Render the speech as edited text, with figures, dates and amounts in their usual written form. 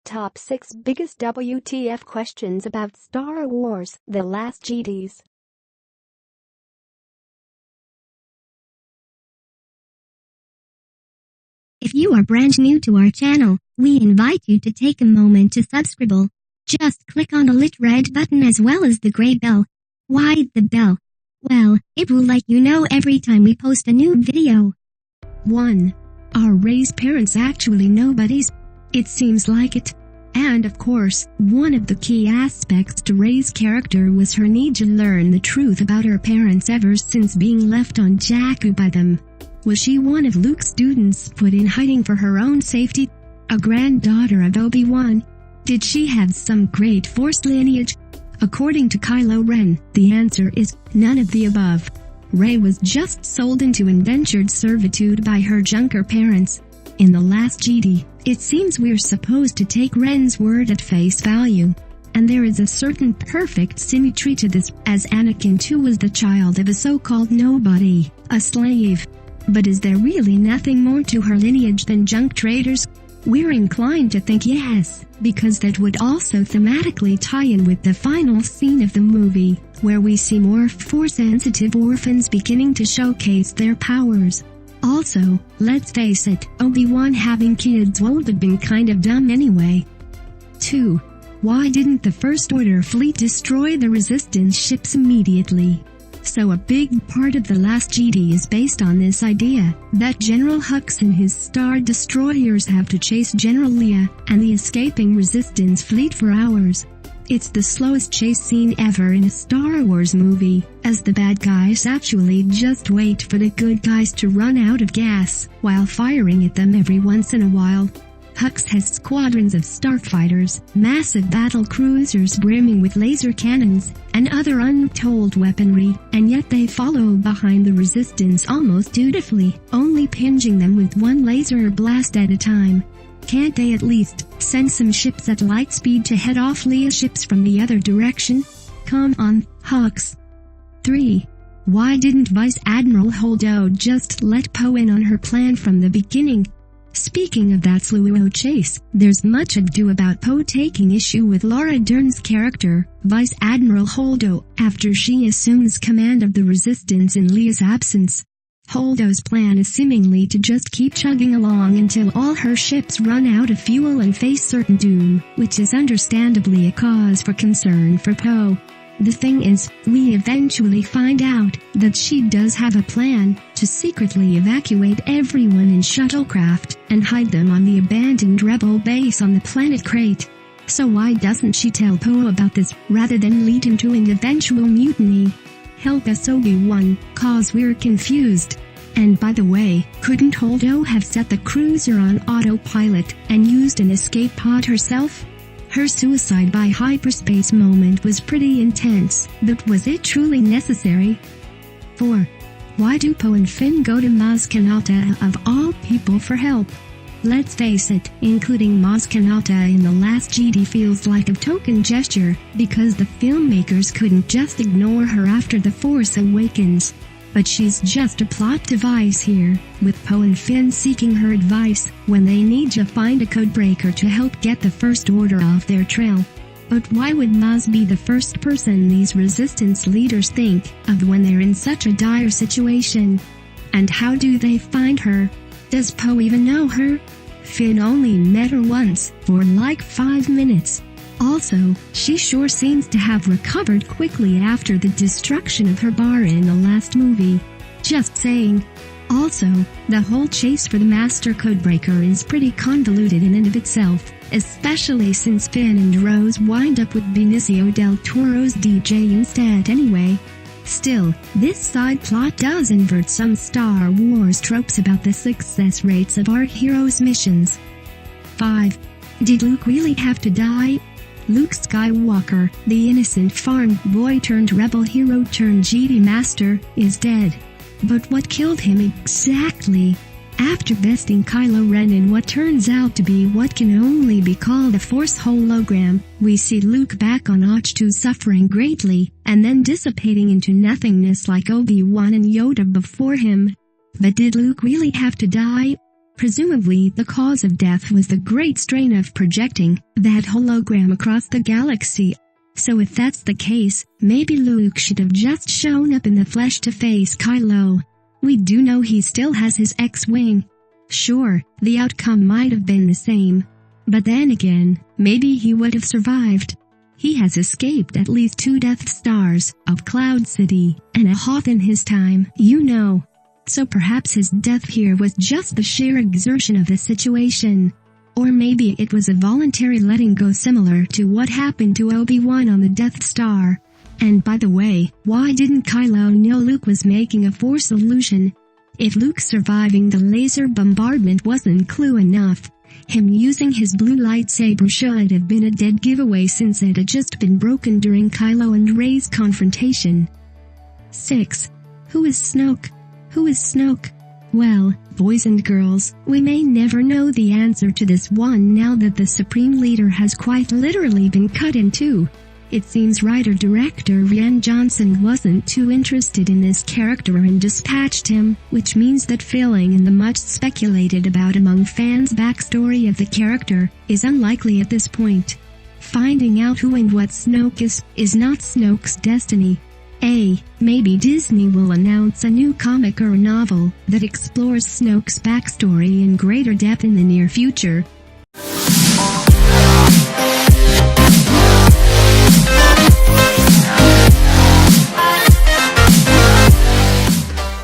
Top 6 biggest WTF questions about Star Wars: The Last Jedis. If you are brand new to our channel, we invite you to take a moment to subscribe. Just click on the lit red button as well as the gray bell. Why the bell? Well, it will let you know every time we post a new video. 1. Are Rey's parents actually nobodies? It seems like it. And of course, one of the key aspects to Rey's character was her need to learn the truth about her parents ever since being left on Jakku by them. Was she one of Luke's students put in hiding for her own safety? A granddaughter of Obi-Wan? Did she have some great Force lineage? According to Kylo Ren, the answer is none of the above. Rey was just sold into indentured servitude by her junker parents. In The Last Jedi, it seems we're supposed to take Ren's word at face value. And there is a certain perfect symmetry to this, as Anakin too was the child of a so-called nobody, a slave. But is there really nothing more to her lineage than junk traders? We're inclined to think yes, because that would also thematically tie in with the final scene of the movie, where we see more Force-sensitive orphans beginning to showcase their powers. Also, let's face it, Obi-Wan having kids would have been kind of dumb anyway. 2. Why didn't the First Order fleet destroy the Resistance ships immediately? So a big part of The Last Jedi is based on this idea, that General Hux and his Star Destroyers have to chase General Leia and the escaping Resistance fleet for hours. It's the slowest chase scene ever in a Star Wars movie, as the bad guys actually just wait for the good guys to run out of gas, while firing at them every once in a while. Hux has squadrons of starfighters, massive battle cruisers brimming with laser cannons, and other untold weaponry, and yet they follow behind the Resistance almost dutifully, only pinging them with one laser blast at a time. Can't they at least send some ships at light speed to head off Leia's ships from the other direction? Come on, Hux. 3. Why didn't Vice Admiral Holdo just let Poe in on her plan from the beginning? Speaking of that slow chase, there's much ado about Poe taking issue with Laura Dern's character, Vice Admiral Holdo, after she assumes command of the Resistance in Leia's absence. Holdo's plan is seemingly to just keep chugging along until all her ships run out of fuel and face certain doom, which is understandably a cause for concern for Poe. The thing is, we eventually find out that she does have a plan to secretly evacuate everyone in shuttlecraft and hide them on the abandoned rebel base on the planet Crate. So why doesn't she tell Poe about this, rather than lead him to an eventual mutiny? Help us, Obi-Wan, cause we're confused. And by the way, couldn't Holdo have set the cruiser on autopilot and used an escape pod herself? Her suicide by hyperspace moment was pretty intense, but was it truly necessary? 4. Why do Poe and Finn go to Maz Kanata of all people for help? Let's face it, including Maz Kanata in The Last Jedi feels like a token gesture, because the filmmakers couldn't just ignore her after The Force Awakens. But she's just a plot device here, with Poe and Finn seeking her advice when they need to find a codebreaker to help get the First Order off their trail. But why would Maz be the first person these Resistance leaders think of when they're in such a dire situation? And how do they find her? Does Poe even know her? Finn only met her once, for like 5 minutes. Also, she sure seems to have recovered quickly after the destruction of her bar in the last movie. Just saying. Also, the whole chase for the Master Codebreaker is pretty convoluted in and of itself, especially since Finn and Rose wind up with Benicio del Toro's DJ instead anyway. Still, this side plot does invert some Star Wars tropes about the success rates of our heroes' missions. 5. Did Luke really have to die? Luke Skywalker, the innocent farm boy turned rebel hero turned Jedi master, is dead. But what killed him exactly? After besting Kylo Ren in what turns out to be what can only be called a Force hologram, we see Luke back on Ahch-To suffering greatly, and then dissipating into nothingness like Obi-Wan and Yoda before him. But did Luke really have to die? Presumably the cause of death was the great strain of projecting that hologram across the galaxy. So if that's the case, maybe Luke should have just shown up in the flesh to face Kylo. We do know he still has his X-Wing. Sure, the outcome might have been the same. But then again, maybe he would have survived. He has escaped at least 2 Death Stars of Cloud City and a Hoth in his time, you know. So perhaps his death here was just the sheer exertion of the situation. Or maybe it was a voluntary letting go similar to what happened to Obi-Wan on the Death Star. And by the way, why didn't Kylo know Luke was making a Force illusion? If Luke surviving the laser bombardment wasn't clue enough, him using his blue lightsaber should have been a dead giveaway since it had just been broken during Kylo and Rey's confrontation. 6. Who is Snoke? Who is Snoke? Well, boys and girls, we may never know the answer to this one now that the Supreme Leader has quite literally been cut in two. It seems writer-director Rian Johnson wasn't too interested in this character and dispatched him, which means that filling in the much speculated about among fans backstory of the character is unlikely at this point. Finding out who and what Snoke is not Snoke's destiny. Maybe Disney will announce a new comic or a novel that explores Snoke's backstory in greater depth in the near future,